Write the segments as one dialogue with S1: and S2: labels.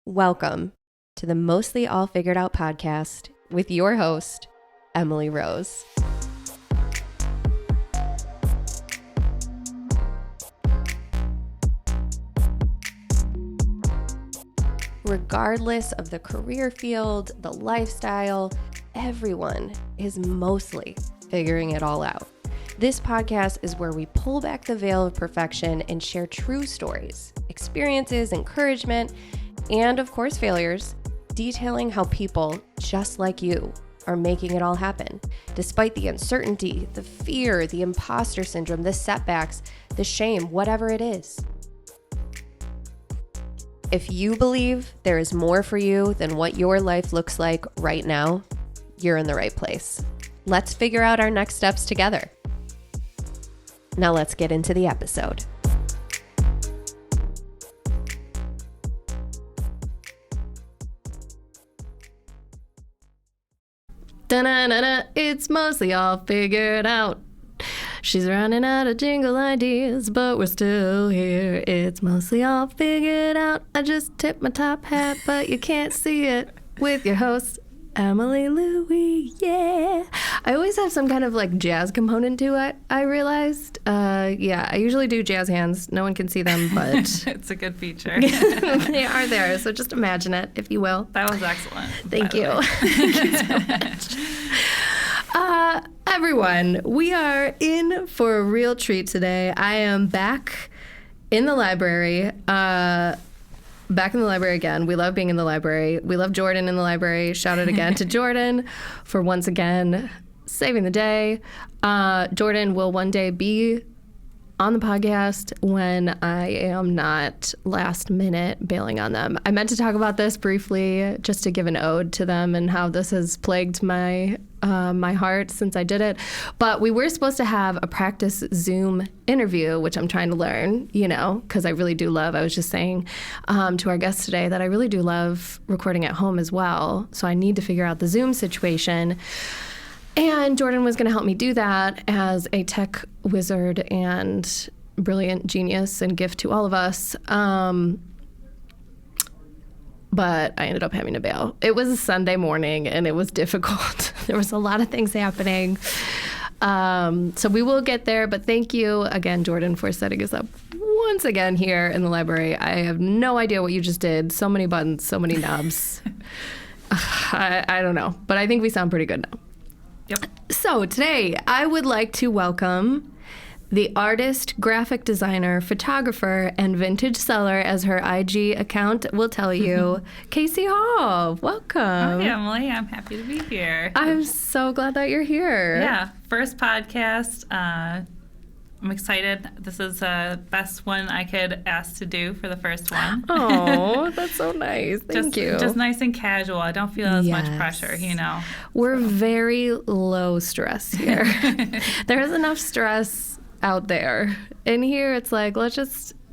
S1: Welcome to the Mostly All Figured Out podcast with your host, Emily Rose. Regardless of the career field, the lifestyle, everyone is mostly figuring it all out. This podcast is where we pull back the veil of perfection and share true stories, experiences, encouragement, and of course failures, detailing how people just like you are making it all happen. Despite the uncertainty, the fear, the imposter syndrome, the setbacks, the shame, whatever it is. If you believe there is more for you than what your life looks like right now, you're in the right place. Let's figure out our next steps together. Now let's get into the episode. Da-na-na-na, it's mostly all figured out. She's running out of jingle ideas, but we're still here. It's mostly all figured out. I just tipped my top hat, but you can't see it. With your host, Emily Louie, yeah. I always have some kind of like jazz component to it, I realized. I usually do jazz hands. No one can see them, but...
S2: It's a good feature.
S1: They are there, so just imagine it, if you will.
S2: That was excellent.
S1: Thank you. Thank you so much. Everyone, we are in for a real treat today. I am back in the library. Back in the library again. We love being in the library. We love Jordan in the library. Shout out again to Jordan for once again saving the day. Jordan will one day be on the podcast when I am not last minute bailing on them. I meant to talk about this briefly just to give an ode to them and how this has plagued my heart since I did it. But we were supposed to have a practice Zoom interview, which I'm trying to learn, because I really do love, I was just saying to our guests today that I really do love recording at home as well. So I need to figure out the Zoom situation. And Jordan was going to help me do that as a tech wizard and brilliant genius and gift to all of us. But I ended up having to bail. It was a Sunday morning and it was difficult. There was a lot of things happening. So we will get there. But thank you again, Jordan, for setting us up once again here in the library. I have no idea what you just did. So many buttons, so many knobs. I don't know. But I think we sound pretty good now.
S2: Yep.
S1: So today I would like to welcome the artist, graphic designer, photographer, and vintage seller, as her IG account will tell you, Casi Hall. Welcome.
S2: Hi, Emily. I'm happy to be here.
S1: I'm so glad that you're here.
S2: Yeah. First podcast. I'm excited. This is the best one I could ask to do for the first one.
S1: Oh, that's so nice. Thank you.
S2: Just nice and casual. I don't feel as much pressure,
S1: We're very low stress here. There is enough stress out there. In here, it's like,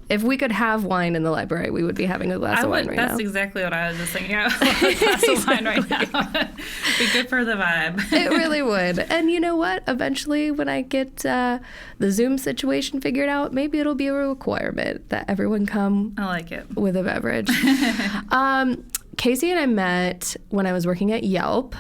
S1: if we could have wine in the library, we would be having a glass of wine right now.
S2: That's exactly what I was just thinking. A glass of wine right now. Be good for the vibe.
S1: It really would. And you know what? Eventually, when I get the Zoom situation figured out, maybe it'll be a requirement that everyone come
S2: I like it.
S1: With a beverage. Casi and I met when I was working at Yelp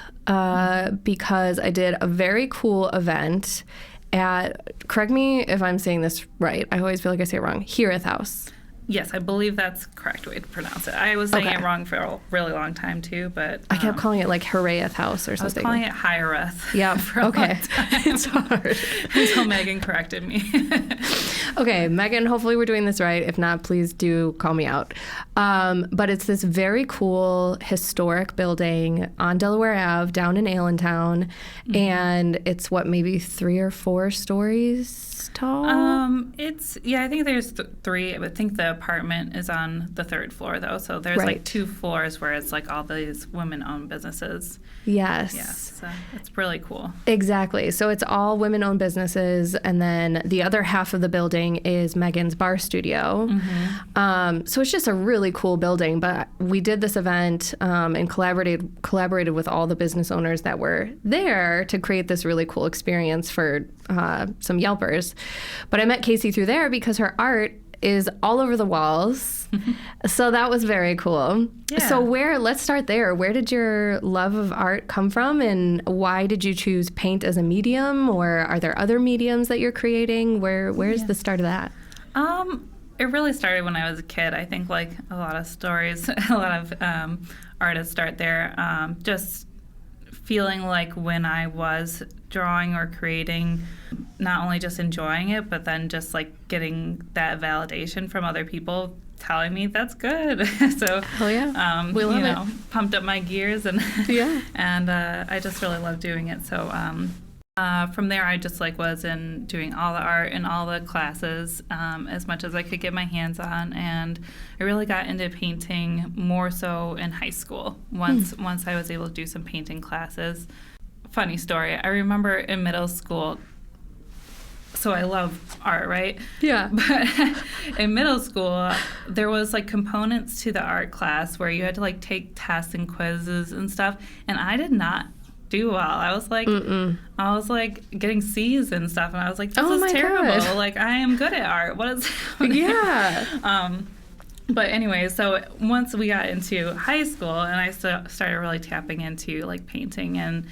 S1: because I did a very cool event at, correct me if I'm saying this right, I always feel like I say it wrong, Heareth House.
S2: Yes, I believe that's the correct way to pronounce it. I was saying it wrong for a really long time, too, but...
S1: I kept calling it, like, Haraeth House or something.
S2: I was calling it Hireth.
S1: Yeah, okay. It's hard.
S2: Until Megan corrected me.
S1: Okay, Megan, hopefully we're doing this right. If not, please do call me out. But it's this very cool, historic building on Delaware Ave, down in Allentown, and it's, maybe 3 or 4 stories tall?
S2: I think there's 3. I think the apartment is on the 3rd floor, though. So there's like 2 floors where it's like all these women-owned businesses.
S1: Yes.
S2: Yes. So it's really cool.
S1: Exactly. So it's all women-owned businesses, and then the other half of the building is Megan's bar studio. Mm-hmm. So it's just a really cool building. But we did this event and collaborated with all the business owners that were there to create this really cool experience for some Yelpers. But I met Casi through there because her art is all over the walls. So that was very cool.
S2: Yeah.
S1: So let's start there. Where did your love of art come from, and why did you choose paint as a medium, or are there other mediums that you're creating? Where's the start of that?
S2: It really started when I was a kid. I think like a lot of stories, a lot of artists start there. Just feeling like when I was drawing or creating, not only just enjoying it, but then just like getting that validation from other people telling me that's good. So
S1: we love it.
S2: Pumped up my gears and and I just really love doing it. So from there, I just like was in doing all the art and all the classes as much as I could get my hands on, and I really got into painting more so in high school. Once I was able to do some painting classes. Funny story. I remember in middle school. So I love art, right?
S1: Yeah.
S2: But in middle school, there was like components to the art class where you had to like take tests and quizzes and stuff, and I did not do well. I was like getting C's and stuff, and I was like, this is terrible. God. Like, I am good at art. What is happening?
S1: Yeah.
S2: But anyway, so once we got into high school, and I started really tapping into like painting and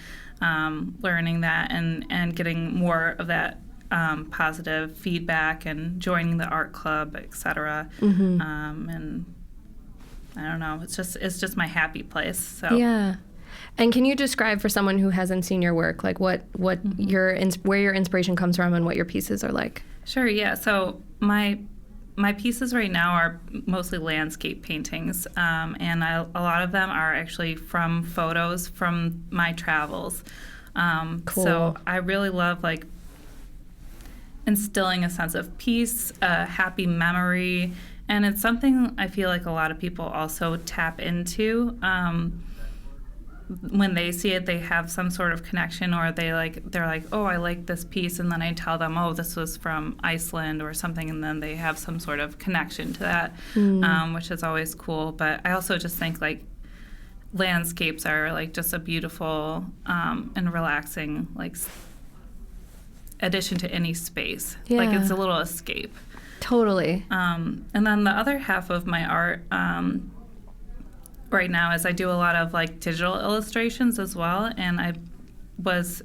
S2: learning that and getting more of that positive feedback and joining the art club, etc. And I don't know, it's just my happy place. So
S1: yeah. And can you describe for someone who hasn't seen your work, like where your inspiration comes from and what your pieces are like?
S2: Sure. Yeah. So my pieces right now are mostly landscape paintings, and a lot of them are actually from photos from my travels.
S1: Cool.
S2: So I really love like instilling a sense of peace, a happy memory, and it's something I feel like a lot of people also tap into. When they see it, they have some sort of connection, or they're like, oh, I like this piece, and then I tell them, oh, this was from Iceland or something, and then they have some sort of connection to that, which is always cool. But I also just think like landscapes are like just a beautiful and relaxing like addition to any space.
S1: Yeah.
S2: Like it's a little escape.
S1: Totally.
S2: And then the other half of my art right now is I do a lot of like digital illustrations as well, and I was,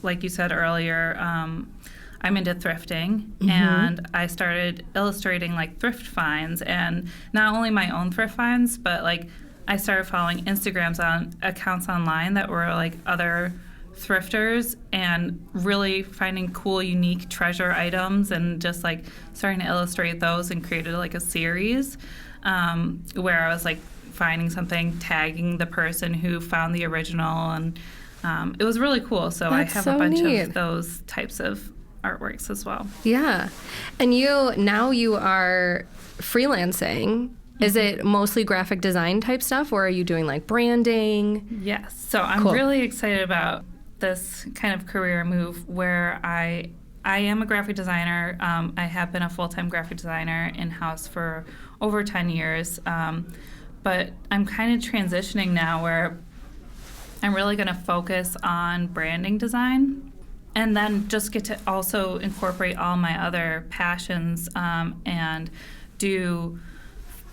S2: like you said earlier, I'm into thrifting, and I started illustrating like thrift finds, and not only my own thrift finds, but like I started following accounts online that were like other thrifters and really finding cool, unique treasure items, and just like starting to illustrate those, and created like a series where I was like finding something, tagging the person who found the original, and it was really cool. So I have a bunch of those types of artworks as well.
S1: Yeah. And you are freelancing. Is it mostly graphic design type stuff, or are you doing like branding?
S2: Yes. So I'm really excited about this kind of career move where I am a graphic designer. I have been a full-time graphic designer in-house for over 10 years. But I'm kind of transitioning now where I'm really going to focus on branding design, and then just get to also incorporate all my other passions and do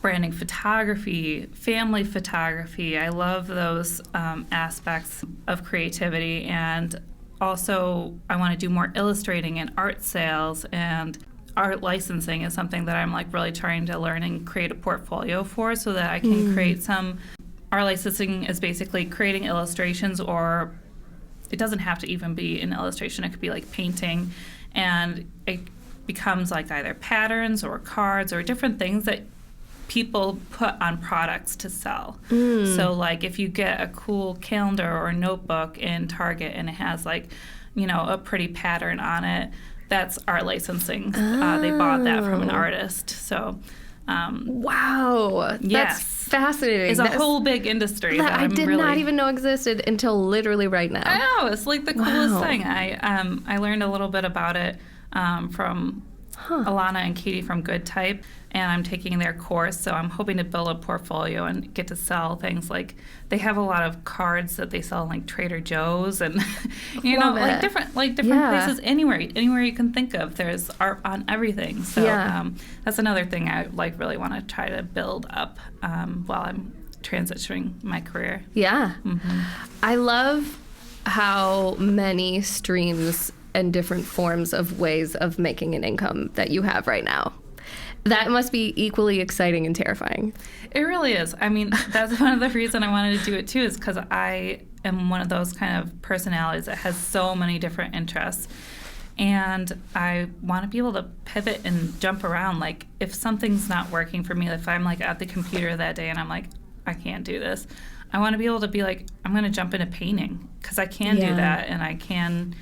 S2: branding photography, family photography. I love those aspects of creativity, and also I want to do more illustrating and art sales, and art licensing is something that I'm like really trying to learn and create a portfolio for, so that I can create some. Art licensing is basically creating illustrations, or it doesn't have to even be an illustration. It could be like painting, and it becomes like either patterns or cards or different things that people put on products to sell. So like if you get a cool calendar or notebook in Target and it has like, a pretty pattern on it, that's art licensing. They bought that from an artist. So,
S1: wow, that's fascinating.
S2: It's a whole big industry that
S1: I did not even know existed until literally right now.
S2: I know, it's like the coolest thing. I learned a little bit about it from Alana and Katie from Good Type, and I'm taking their course, so I'm hoping to build a portfolio and get to sell things. Like, they have a lot of cards that they sell in, like, Trader Joe's and like different places, anywhere you can think of. There's art on everything. So that's another thing I really want to try to build up while I'm transitioning my career.
S1: Yeah. Mm-hmm. I love how many streams and different forms of ways of making an income that you have right now. That must be equally exciting and terrifying.
S2: It really is. I mean, that's one of the reasons I wanted to do it too, is because I am one of those kind of personalities that has so many different interests. And I want to be able to pivot and jump around. Like, if something's not working for me, if I'm like at the computer that day and I'm like, I can't do this, I want to be able to be like, I'm going to jump into painting, because I can do that, and I can,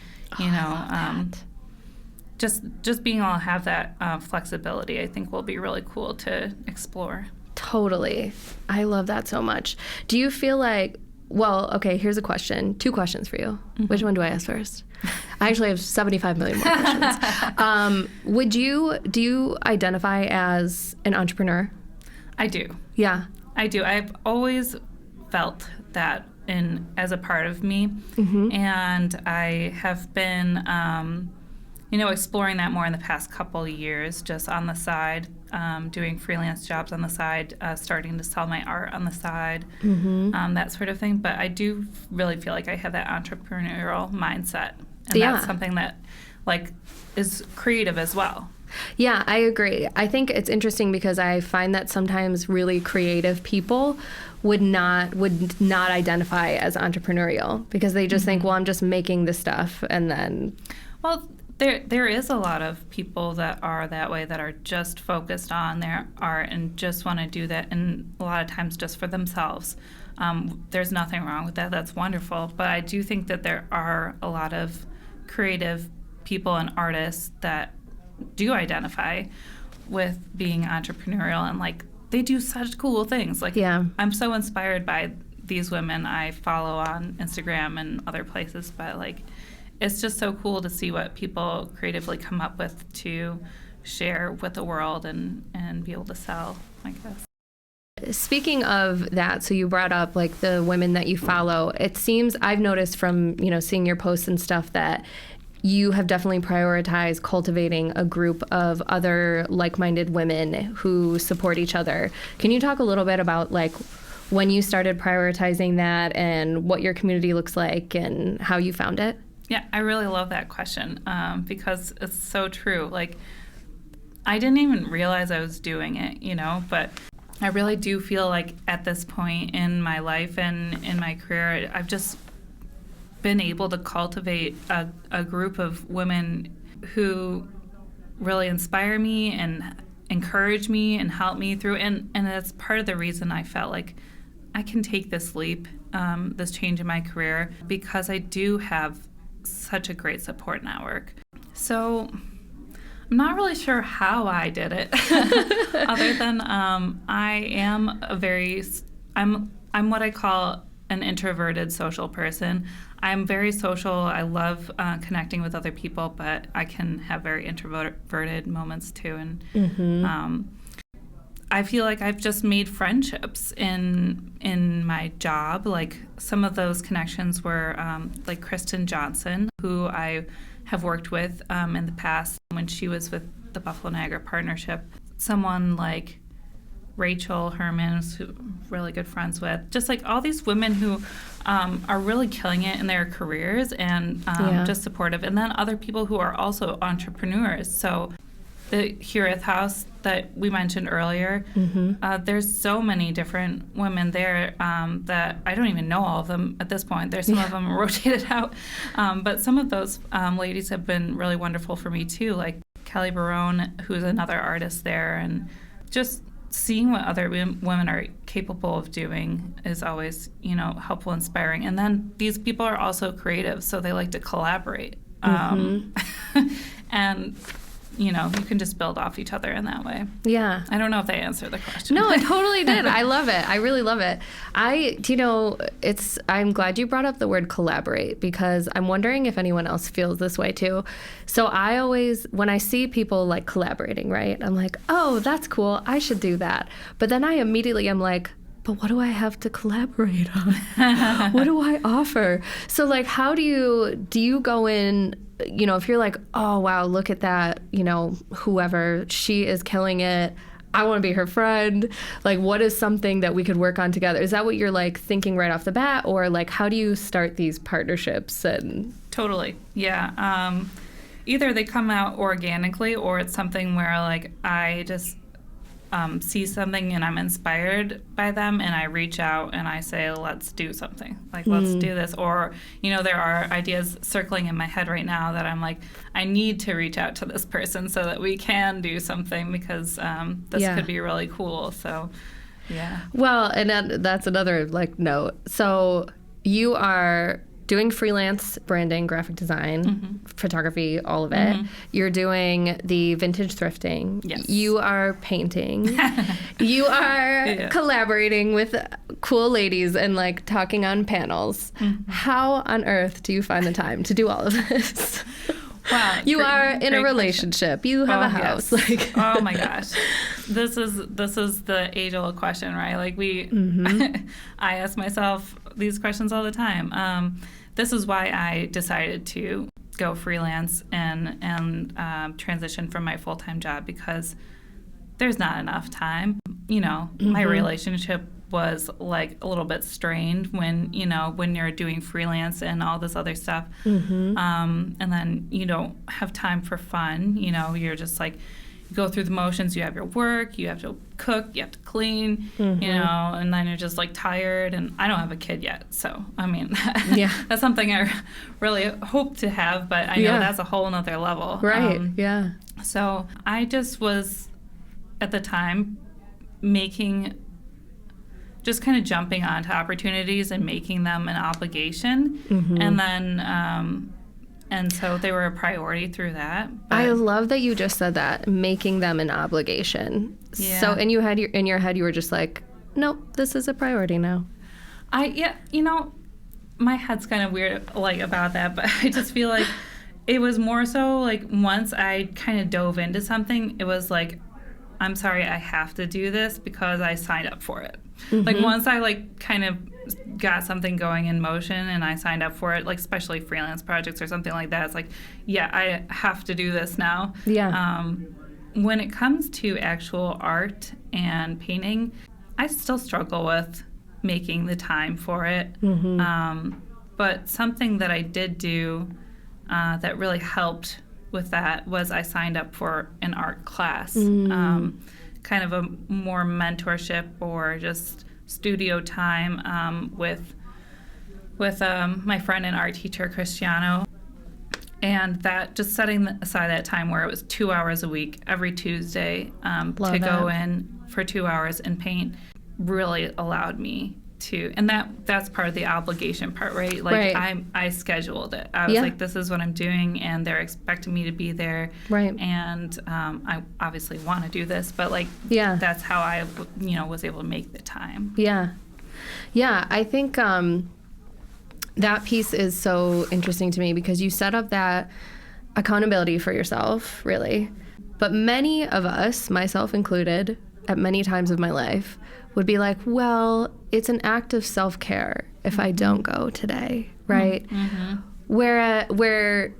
S2: just being able to have that flexibility, I think will be really cool to explore.
S1: Totally. I love that so much. Do you feel like, well, okay, here's a question. 2 questions for you. Mm-hmm. Which one do I ask first? I actually have 75 million more questions. Do you identify as an entrepreneur?
S2: I do.
S1: Yeah.
S2: I do. I've always felt that as a part of me. Mm-hmm. And I have been, exploring that more in the past couple of years, just on the side, doing freelance jobs on the side, starting to sell my art on the side, that sort of thing. But I do really feel like I have that entrepreneurial mindset. And that's something that, is creative as well.
S1: Yeah, I agree. I think it's interesting because I find that sometimes really creative people would not identify as entrepreneurial, because they just think, well, I'm just making this stuff, and then...
S2: Well, there is a lot of people that are that way, that are just focused on their art and just want to do that, and a lot of times just for themselves. There's nothing wrong with that. That's wonderful. But I do think that there are a lot of creative people and artists that do identify with being entrepreneurial, and they do such cool things. I'm so inspired by these women I follow on Instagram and other places, but it's just so cool to see what people creatively come up with to share with the world and be able to sell, I guess.
S1: Speaking of that, so you brought up the women that you follow. It seems, I've noticed from seeing your posts and stuff, that you have definitely prioritized cultivating a group of other like-minded women who support each other. Can you talk a little bit about when you started prioritizing that, and what your community looks like, and how you found it?
S2: Yeah, I really love that question, because it's so true. I didn't even realize I was doing it, but I really do feel like at this point in my life and in my career, I've just been able to cultivate a group of women who really inspire me and encourage me and help me through. And that's part of the reason I felt like I can take this leap, this change in my career, because I do have such a great support network. So I'm not really sure how I did it, other than I'm what I call an introverted social person. I'm very social. I love connecting with other people, but I can have very introverted moments too. And I feel like I've just made friendships in my job. Some of those connections were Kristen Johnson, who I have worked with in the past when she was with the Buffalo Niagara Partnership. Someone like Rachel Herman, who I'm really good friends with. Just all these women who are really killing it in their careers and just supportive. And then other people who are also entrepreneurs. So the Hureth House that we mentioned earlier, there's so many different women there that I don't even know all of them at this point. There's some of them rotated out. But some of those ladies have been really wonderful for me too, like Kelly Barone, who's another artist there. And just seeing what other women are capable of doing is always, helpful, inspiring. And then these people are also creative, so they like to collaborate. And you can just build off each other in that way.
S1: Yeah.
S2: I don't know if they answered the question.
S1: No, it totally did. I love it. I really love it. I'm glad you brought up the word collaborate, because I'm wondering if anyone else feels this way too. So I always, when I see people like collaborating, right, I'm like, oh, that's cool. I should do that. But then I immediately am like, but what do I have to collaborate on? What do I offer? So like, how do you go in, if you're like, oh, wow, look at that, whoever, she is killing it. I want to be her friend. Like, what is something that we could work on together? Is that what you're like thinking right off the bat? Or like, how do you start these partnerships?
S2: Totally. Yeah. Either they come out organically, or it's something where like I just see something and I'm inspired by them, and I reach out and I say, let's do something. Like, let's do this. Or, there are ideas circling in my head right now that I'm like, I need to reach out to this person so that we can do something, because this could be really cool. So, yeah. Well,
S1: and that's another note. So you are doing freelance branding, graphic design, photography, all of it. You're doing the vintage thrifting.
S2: Yes.
S1: You are painting. You are collaborating with cool ladies and talking on panels. How on earth do you find the time to do all of this?
S2: Wow,
S1: you are in a relationship. Question. You have a house.
S2: Yes. Oh my gosh, this is the age-old question, right? Like I ask myself these questions all the time. This is why I decided to go freelance and transition from my full-time job, because there's not enough time. My relationship was a little bit strained when you're doing freelance and all this other stuff. And then you don't have time for fun. You're just you go through the motions. You have your work, you have to cook, you have to clean, and then you're just tired. And I don't have a kid yet, so I mean, that's something I really hope to have, but I know that's a whole nother level.
S1: Right.
S2: So I just was at the time just kind of jumping onto opportunities and making them an obligation, and then. And so they were a priority through that.
S1: I love that you just said that, making them an obligation.
S2: Yeah.
S1: So, and you had in your head, you were just like, nope, this is a priority now.
S2: My head's kind of weird about that, but I just feel like it was more so once I kind of dove into something, it was I'm sorry, I have to do this because I signed up for it. Once I kind of got something going in motion and I signed up for it, especially freelance projects or something like that, it's I have to do this now.
S1: Yeah.
S2: When it comes to actual art and painting, I still struggle with making the time for it. But something that I did do that really helped with that was I signed up for an art class, kind of a more mentorship or just studio time with my friend and art teacher Cristiano, and that just setting aside that time where it was 2 hours a week every Tuesday to go in for 2 hours and paint really allowed me to, and that's part of the obligation part, right? I scheduled it. I was this is what I'm doing, and they're expecting me to be there,
S1: right?
S2: And I obviously want to do this, but that's how I was able to make the time.
S1: I think that piece is so interesting to me, because you set up that accountability for yourself, really. But many of us, myself included, at many times of my life, would be like, well, it's an act of self-care if I don't go today, right? Where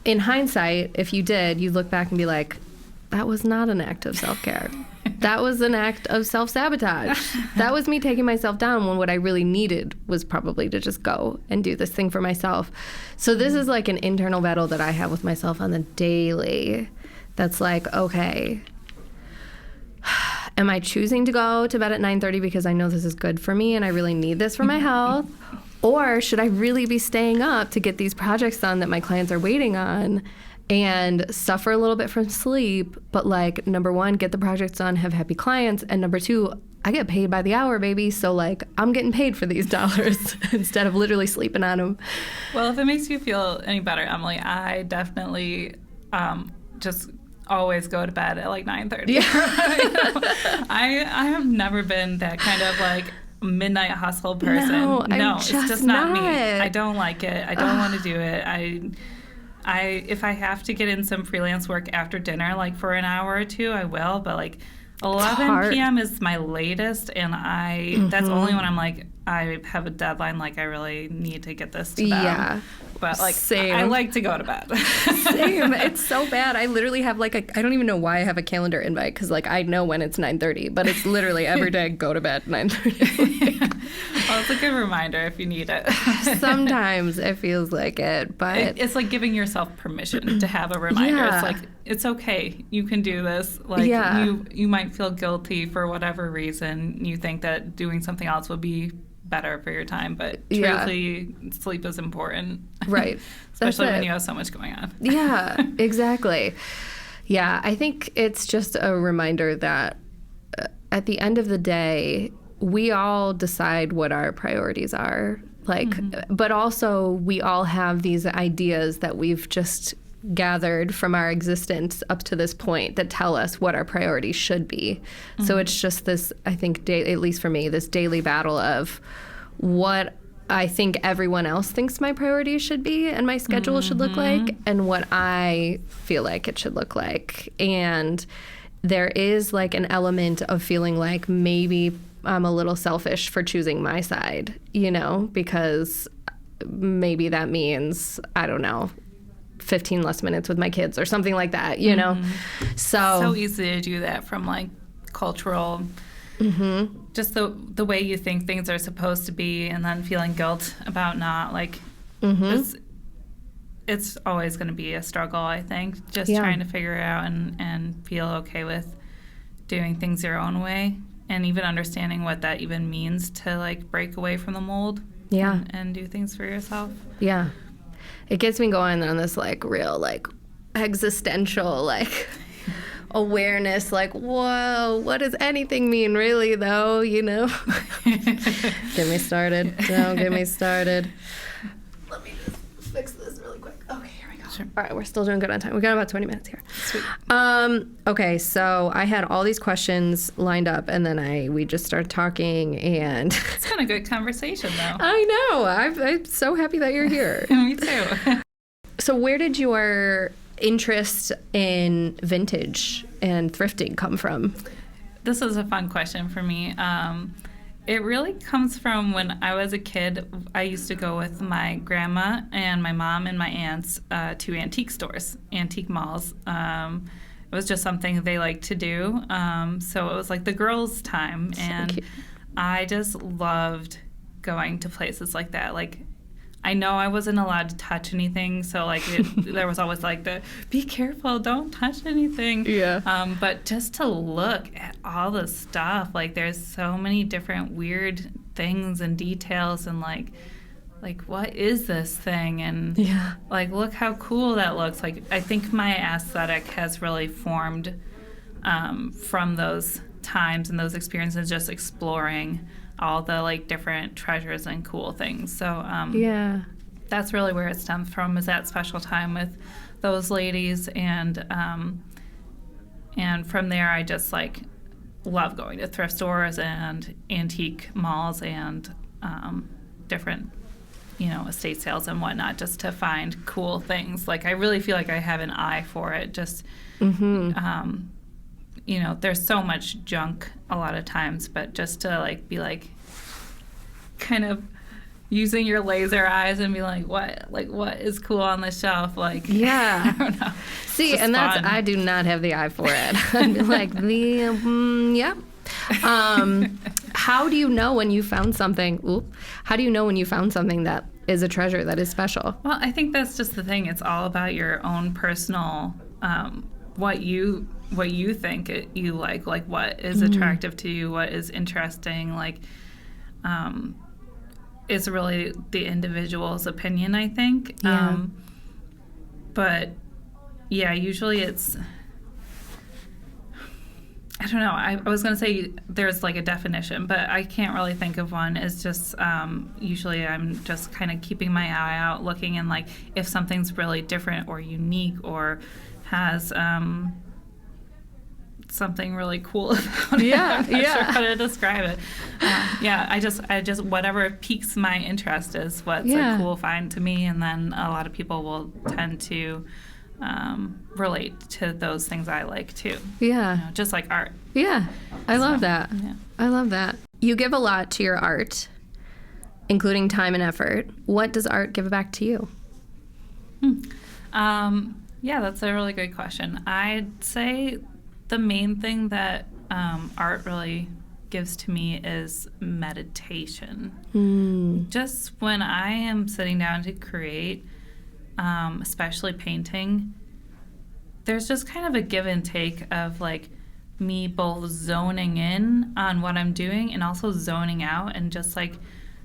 S1: in hindsight, if you did, you look back and be like, that was not an act of self-care. That was an act of self-sabotage. That was me taking myself down when what I really needed was probably to just go and do this thing for myself. So this is an internal battle that I have with myself on the daily. That's okay, am I choosing to go to bed at 9:30 because I know this is good for me and I really need this for my health? Or should I really be staying up to get these projects done that my clients are waiting on and suffer a little bit from sleep, but number one, get the projects done, have happy clients, and number two, I get paid by the hour, baby, so I'm getting paid for these dollars instead of literally sleeping on them.
S2: Well, if it makes you feel any better, Emily, I definitely just always go to bed at like 9:30.
S1: Yeah.
S2: I have never been that kind of like midnight hustle person.
S1: No,
S2: it's just not me.
S1: not.
S2: I don't like it. I don't want to do it. If I have to get in some freelance work after dinner, like for an hour or two, I will. But like 11 p.m. is my latest, and that's only when I'm like, I have a deadline. Like I really need to get this to them.
S1: Yeah.
S2: But like,
S1: Same.
S2: I like to go to bed.
S1: Same. It's so bad. I literally have like I don't even know why I have a calendar invite, because like I know when it's 9:30, but it's literally every day go to bed 9:30.
S2: Well, it's a good reminder if you need it.
S1: Sometimes it feels like it, but
S2: it's like giving yourself permission to have a reminder.
S1: Yeah.
S2: It's like, it's okay. You can do this. Like you might feel guilty for whatever reason. You think that doing something else would be better for your time, but truly sleep is important.
S1: Right.
S2: Especially when you have so much going on.
S1: Yeah, exactly. Yeah, I think it's just a reminder that at the end of the day, we all decide what our priorities are. Like, but also we all have these ideas that we've just gathered from our existence up to this point that tell us what our priorities should be. So it's just this, I think, at least for me, this daily battle of what I think everyone else thinks my priorities should be and my schedule should look like, and what I feel like it should look like. And there is like an element of feeling like maybe I'm a little selfish for choosing my side, because maybe that means, I don't know, 15 less minutes with my kids or something like that, So
S2: easy to do that from like cultural, just the way you think things are supposed to be, and then feeling guilt about not, like, it's always going to be a struggle, I think, just trying to figure it out and feel okay with doing things your own way, and even understanding what that even means to like break away from the mold and do things for yourself.
S1: Yeah. It gets me going on this like real like existential like awareness, like, whoa, what does anything mean really though, Get me started. Don't get me started. Let me just fix this really quick. Okay, here we go. Sure. All right, we're still doing good on time. We got about 20 minutes here.
S2: Sweet.
S1: Okay, so I had all these questions lined up, and then we just started talking, and
S2: it's been a good conversation though.
S1: I know. I'm so happy that you're here.
S2: Me too.
S1: So where did your interest in vintage and thrifting come from?
S2: This is a fun question for me. It really comes from when I was a kid. I used to go with my grandma and my mom and my aunts to antique stores, antique malls. It was just something they liked to do. So it was like the girls' time. And so I just loved going to places like that. Like, I know I wasn't allowed to touch anything, so like there was always like the be careful, don't touch anything. Yeah. But just to look at all the stuff, like there's so many different weird things and details, and like what is this thing? And like look how cool that looks. Like I think my aesthetic has really formed from those times and those experiences, just exploring all the like different treasures and cool things. So that's really where it stems from, is that special time with those ladies, and from there I just like love going to thrift stores and antique malls and different estate sales and whatnot, just to find cool things. Like I really feel like I have an eye for it. Just there's so much junk a lot of times, but just to like be like kind of using your laser eyes and be like what is cool on the shelf, like I don't know.
S1: See, and that's fun. I do not have the eye for it. I'd be like how do you know when you found something? How do you know when you found something that is a treasure, that is special?
S2: Well, I think that's just the thing. It's all about your own personal what you think you like what is attractive to you, what is interesting, like it's really the individual's opinion, I think. But yeah, usually it's, I don't know, I was going to say there's like a definition, but I can't really think of one. It's just usually I'm just kind of keeping my eye out, looking, and like if something's really different or unique or has something really cool about it.
S1: Yeah,
S2: I'm not
S1: yeah.
S2: sure how to describe it. I just whatever piques my interest is what's
S1: Yeah.
S2: a cool find to me, and then a lot of people will tend to relate to those things I like too.
S1: Yeah.
S2: You know, just like art.
S1: Yeah. I love that.
S2: Yeah.
S1: I love that. You give a lot to your art, including time and effort. What does art give back to you?
S2: Yeah, that's a really good question. I'd say the main thing that art really gives to me is meditation. Just when I am sitting down to create, especially painting, there's just kind of a give and take of like me both zoning in on what I'm doing and also zoning out, and just like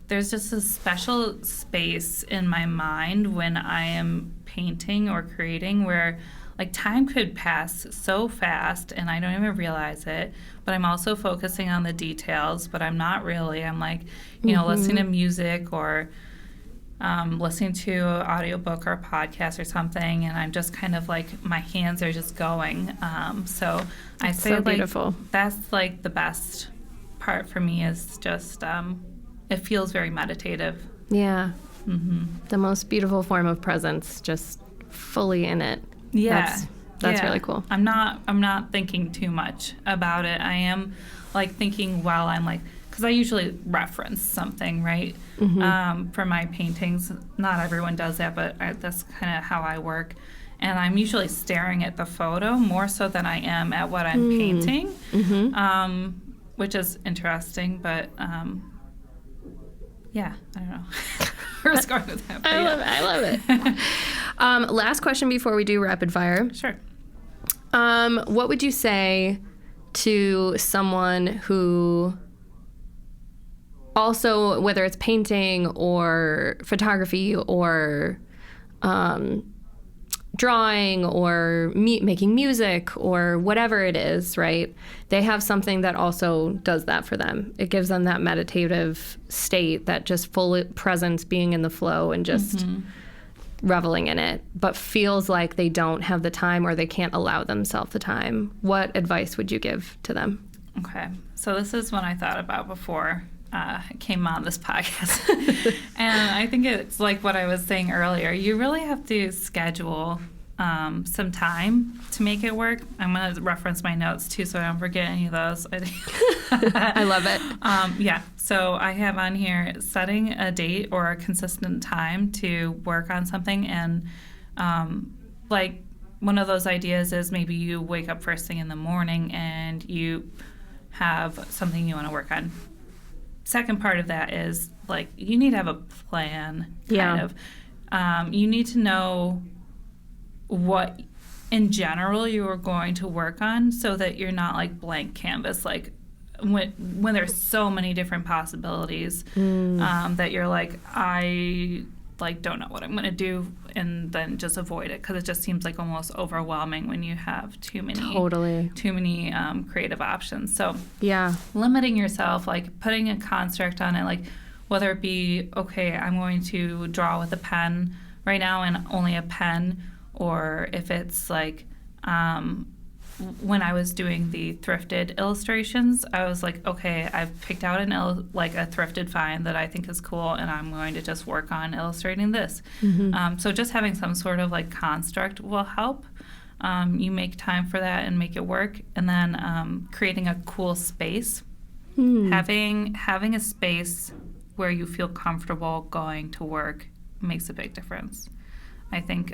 S2: there's just a special space in my mind when I am painting or creating where like time could pass so fast and I don't even realize it, but I'm also focusing on the details, but I'm not really. I'm like, listening to music or listening to an audiobook or a podcast or something, and I'm just kind of like my hands are just going. So I say
S1: so
S2: like
S1: beautiful.
S2: that's like the best part for me is just it feels very meditative.
S1: Yeah. The most beautiful form of presence, just fully in it.
S2: Yeah.
S1: That's
S2: Yeah.
S1: really cool.
S2: I'm not thinking too much about it. I am like thinking while I'm like, because I usually reference something, right? For my paintings. Not everyone does that, but that's kind of how I work. And I'm usually staring at the photo more so than I am at what I'm painting, which is interesting. But yeah, I don't know. Where I was going with that.
S1: I love it. Last question before we do rapid fire.
S2: Sure.
S1: What would you say to someone who also, whether it's painting or photography or drawing or making music or whatever it is, right? They have something that also does that for them. It gives them that meditative state, that just full presence, being in the flow and just reveling in it, but feels like they don't have the time or they can't allow themselves the time. What advice would you give to them?
S2: Okay. So this is one I thought about before I came on this podcast. And I think it's like what I was saying earlier. You really have to schedule some time to make it work. I'm going to reference my notes too so I don't forget any of those.
S1: I love it.
S2: Yeah. So I have on here setting a date or a consistent time to work on something. And like one of those ideas is maybe you wake up first thing in the morning and you have something you want to work on. Second part of that is like you need to have a plan, kind of. You need to know what in general you are going to work on so that you're not like blank canvas, like when there's so many different possibilities that you're like, I like don't know what I'm going to do, and then just avoid it because it just seems like almost overwhelming when you have too many creative options. So limiting yourself, like putting a construct on it, like whether it be, okay, I'm going to draw with a pen right now and only a pen, or if it's like when I was doing the thrifted illustrations, I was like, okay, I've picked out a thrifted find that I think is cool, and I'm going to just work on illustrating this. So just having some sort of like construct will help. You make time for that and make it work, and then creating a cool space. Having a space where you feel comfortable going to work makes a big difference. I think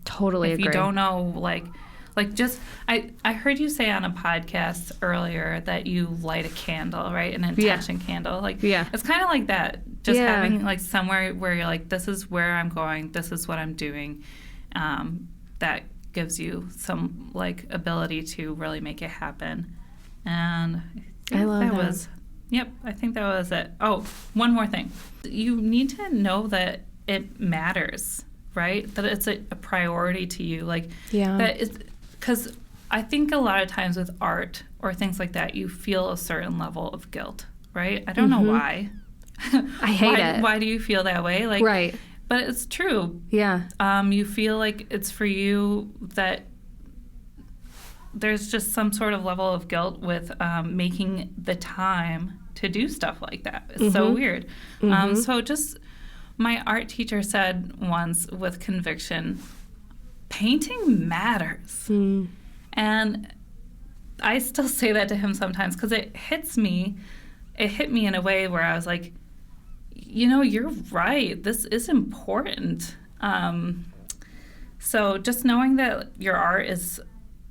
S1: totally
S2: if
S1: agree.
S2: you don't know, like just I heard you say on a podcast earlier that you light a candle, right? An intention candle. Like it's kind of like that. Just having like somewhere where you're like, this is where I'm going, this is what I'm doing. That gives you some like ability to really make it happen. And
S1: I love that.
S2: I think that was it. Oh, one more thing. You need to know that it matters, right? That it's a priority to you. Like that is, because I think a lot of times with art or things like that, you feel a certain level of guilt, right? I don't know why.
S1: I hate it.
S2: Why do you feel that way? Like,
S1: right.
S2: But it's true.
S1: Yeah.
S2: You feel like it's for you, that there's just some sort of level of guilt with making the time to do stuff like that. It's so weird. So just my art teacher said once with conviction, painting matters. And I still say that to him sometimes because it hits me. It hit me in a way where I was like, you know, you're right. This is important. So just knowing that your art is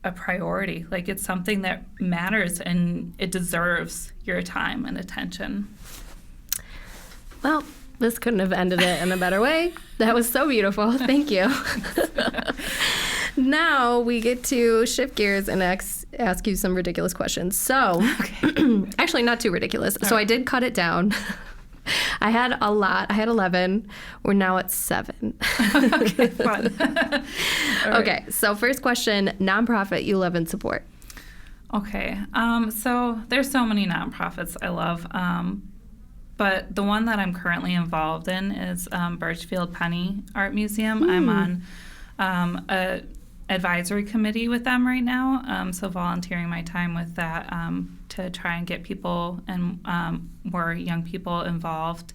S2: a priority, like it's something that matters and it deserves your time and attention.
S1: Well, this couldn't have ended it in a better way. That was so beautiful. Thank you. Now we get to shift gears and ask you some ridiculous questions. So, actually not too ridiculous. So I did cut it down. I had a lot. I had 11. We're now at 7.
S2: Okay, fun.
S1: Okay, so first question, nonprofit you love and support.
S2: Okay, so there's so many nonprofits I love, but the one that I'm currently involved in is Birchfield Penny Art Museum. I'm on a advisory committee with them right now, so volunteering my time with that to try and get people and more young people involved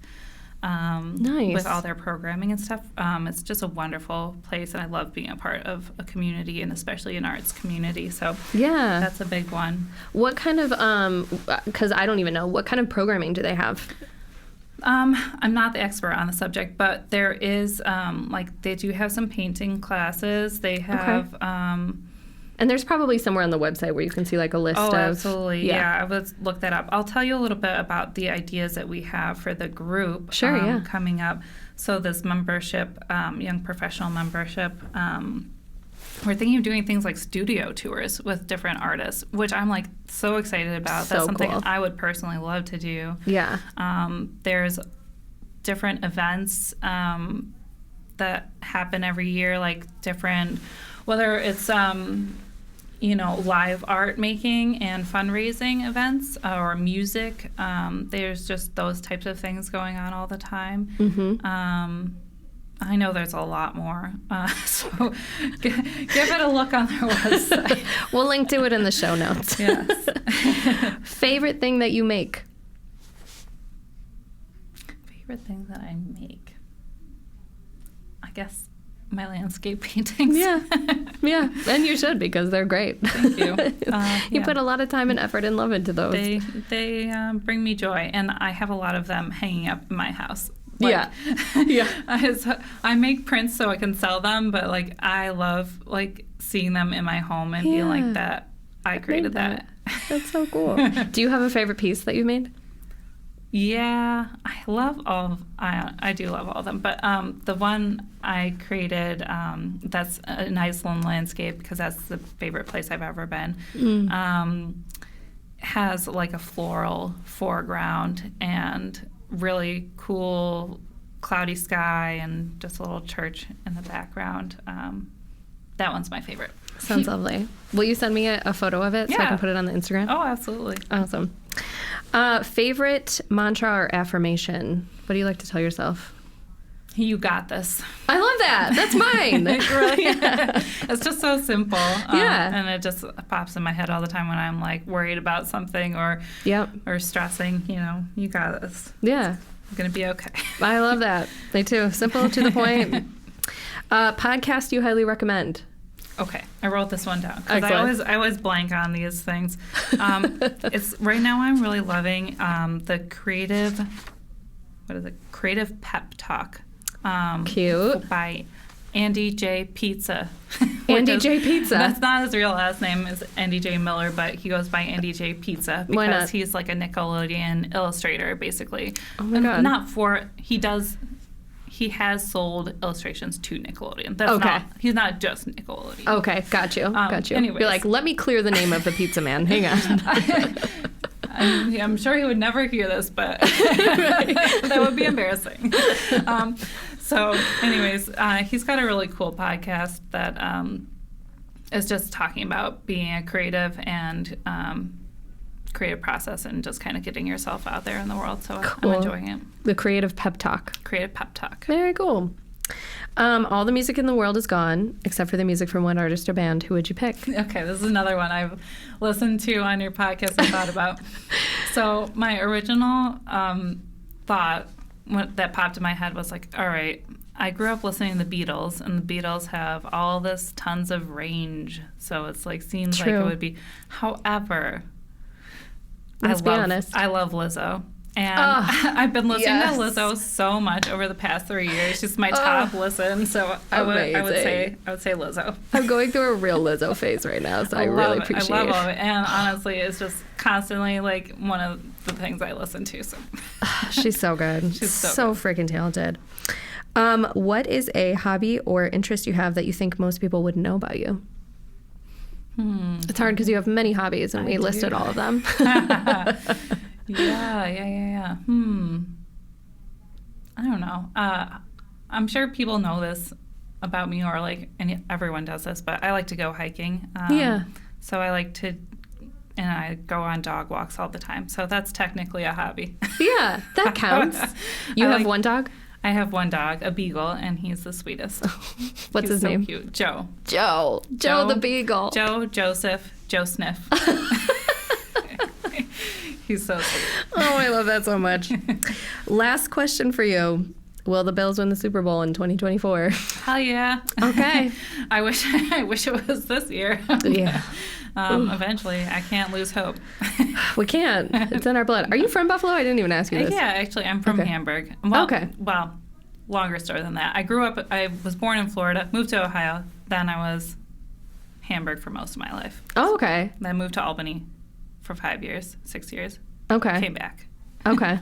S2: with all their programming and stuff. It's just a wonderful place, and I love being a part of a community, and especially an arts community. So
S1: yeah,
S2: that's a big one.
S1: What kind of, because I don't even know, what kind of programming do they have?
S2: I'm not the expert on the subject, but there is, they do have some painting classes. They have...
S1: and there's probably somewhere on the website where you can see like a list of...
S2: Oh, absolutely. Yeah, I would look that up. I'll tell you a little bit about the ideas that we have for the group coming up. So this membership, young professional membership, we're thinking of doing things like studio tours with different artists, which I'm like so excited about. That's something I would personally love to do. Yeah. There's different events that happen every year, like different, whether it's live art making and fundraising events or music. There's just those types of things going on all the time. I know there's a lot more, so give it a look on their website.
S1: We'll link to it in the show notes.
S2: Yes.
S1: Favorite thing that you make?
S2: Favorite thing that I make? I guess my landscape paintings.
S1: Yeah, and you should, because they're great.
S2: Thank you.
S1: You put a lot of time and effort and love into those.
S2: They bring me joy, and I have a lot of them hanging up in my house. I make prints so I can sell them, but I love seeing them in my home and being like that. I created that.
S1: That's so cool. Do you have a favorite piece that you made?
S2: Yeah, I love all. I do love all of them, but the one I created that's an Iceland landscape, because that's the favorite place I've ever been. Has a floral foreground and really cool cloudy sky and just a little church in the background. That one's my favorite.
S1: Sounds lovely. Will you send me a photo of it so I can put it on the Instagram?
S2: Oh, absolutely.
S1: Awesome. Favorite mantra or affirmation? What do you like to tell yourself?
S2: You got this.
S1: I love that. That's mine.
S2: It's just so simple. And it just pops in my head all the time when I'm worried about something or stressing. You got this. Yeah. I'm going to be okay.
S1: I love that. Me too. Simple, to the point. Podcast you highly recommend?
S2: Okay, I wrote this one down because I always blank on these things. It's right now I'm really loving the Creative Pep Talk.
S1: Cute.
S2: By Andy J. Pizza.
S1: Andy J. Pizza.
S2: That's not his real last name, is Andy J. Miller, but he goes by Andy J. Pizza because he's a Nickelodeon illustrator, basically.
S1: Oh my God.
S2: He has sold illustrations to Nickelodeon. He's not just Nickelodeon.
S1: Okay, got you.
S2: Anyways.
S1: You're let me clear the name of the pizza man. Hang on.
S2: I'm sure he would never hear this, but that would be embarrassing. So anyways, he's got a really cool podcast that is just talking about being a creative and creative process and just kind of getting yourself out there in the world. So cool. I'm enjoying it.
S1: The Creative Pep Talk.
S2: Creative Pep Talk.
S1: Very cool. All the music in the world is gone, except for the music from one artist or band. Who would you pick?
S2: Okay, this is another one I've listened to on your podcast and thought about. So my original thought that popped in my head was like, all right, I grew up listening to the Beatles, and the Beatles have all this tons of range. So it's like, seems
S1: True.
S2: like it would be. However,
S1: Let's be honest.
S2: I love Lizzo. And I've been listening
S1: yes.
S2: to Lizzo so much over the past 3 years. She's my top listen. So I would say Lizzo.
S1: I'm going through a real Lizzo phase right now, so I really appreciate it.
S2: I love it. And honestly, it's just constantly like one of the things I listen to. So
S1: she's so good. She's so freaking talented. What is a hobby or interest you have that you think most people wouldn't know about you? It's hard because you have many hobbies, and we listed all of them.
S2: Yeah. I don't know. I'm sure people know this about me, or like, and everyone does this, but I like to go hiking. So I like to, and I go on dog walks all the time. So that's technically a hobby. Yeah,
S1: that counts. You have one dog?
S2: I have one dog, a beagle, and he's the sweetest.
S1: What's his name?
S2: Cute. Joe
S1: the beagle.
S2: Joseph, Joe Sniff. He's so sweet.
S1: Oh, I love that so much. Last question for you. Will the Bills win the Super Bowl in 2024?
S2: Hell yeah.
S1: Okay.
S2: I wish it was this year.
S1: Yeah.
S2: Eventually. I can't lose hope.
S1: We can't. It's in our blood. Are you from Buffalo? I didn't even ask you this.
S2: Yeah, actually, I'm from Hamburg. Well, longer story than that. I was born in Florida, moved to Ohio, then I was Hamburg for most of my life.
S1: Oh, okay.
S2: Then moved to Albany for 6 years.
S1: Okay.
S2: Came back.
S1: Okay.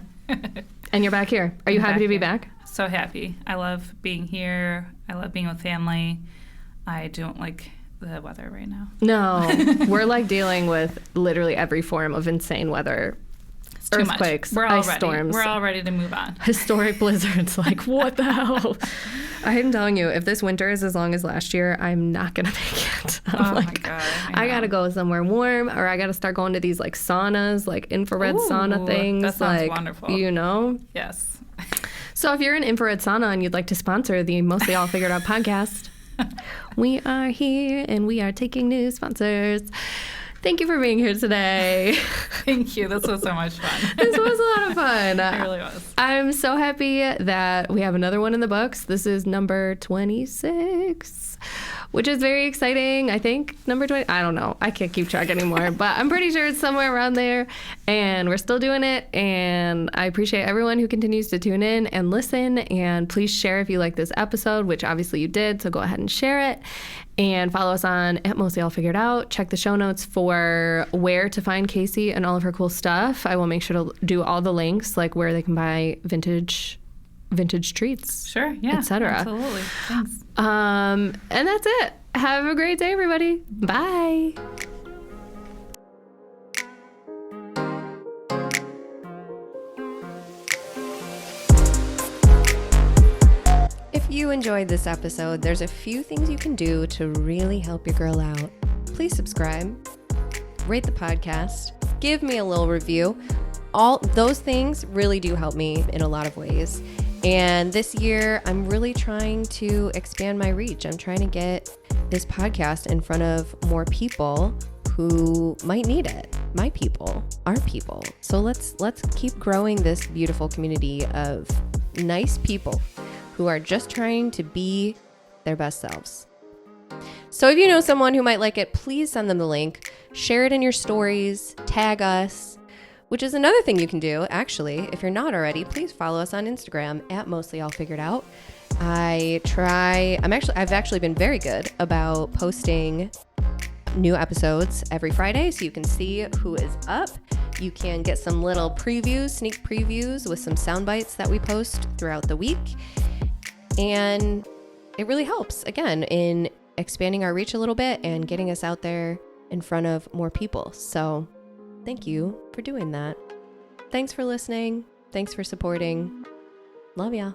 S1: And you're back here. Are you happy to be back?
S2: So happy. I love being here. I love being with family. I don't like the weather right now.
S1: No. We're like dealing with literally every form of insane weather.
S2: It's too
S1: earthquakes,
S2: much.
S1: ice storms.
S2: We're all ready to move on.
S1: Historic blizzards. Like, what the hell? I'm telling you, if this winter is as long as last year, I'm not going to make it.
S2: My God.
S1: I got to go somewhere warm, or I got to start going to these like saunas, like infrared sauna things.
S2: That sounds wonderful.
S1: You know?
S2: Yes.
S1: So if you're an infrared sauna and you'd like to sponsor the Mostly All Figured Out podcast, we are here and we are taking new sponsors. Thank you for being here today.
S2: Thank you. This was so much fun.
S1: This was a lot of fun.
S2: It really was.
S1: I'm so happy that we have another one in the books. This is number 26, which is very exciting. I think number 20. I don't know. I can't keep track anymore, but I'm pretty sure it's somewhere around there. And we're still doing it. And I appreciate everyone who continues to tune in and listen. And please share if you like this episode, which obviously you did. So go ahead and share it. And follow us on @MostlyAllFiguredOut. Check the show notes for where to find Casi and all of her cool stuff. I will make sure to do all the links, like where they can buy vintage treats.
S2: Sure, yeah.
S1: Etc.
S2: Absolutely. Thanks.
S1: And that's it. Have a great day, everybody. Bye. If you enjoyed this episode, there's a few things you can do to really help your girl out. Please subscribe, rate the podcast, give me a little review. All those things really do help me in a lot of ways. And this year, I'm really trying to expand my reach. I'm trying to get this podcast in front of more people who might need it. My people, our people. So let's keep growing this beautiful community of nice people who are just trying to be their best selves. So if you know someone who might like it, please send them the link, share it in your stories, tag us, which is another thing you can do, actually. If you're not already, please follow us on Instagram @MostlyAllFiguredOut. I've actually been very good about posting new episodes every Friday, so you can see who is up. You can get some little previews, sneak previews with some sound bites that we post throughout the week. And it really helps, again, in expanding our reach a little bit and getting us out there in front of more people. So thank you for doing that. Thanks for listening. Thanks for supporting. Love ya.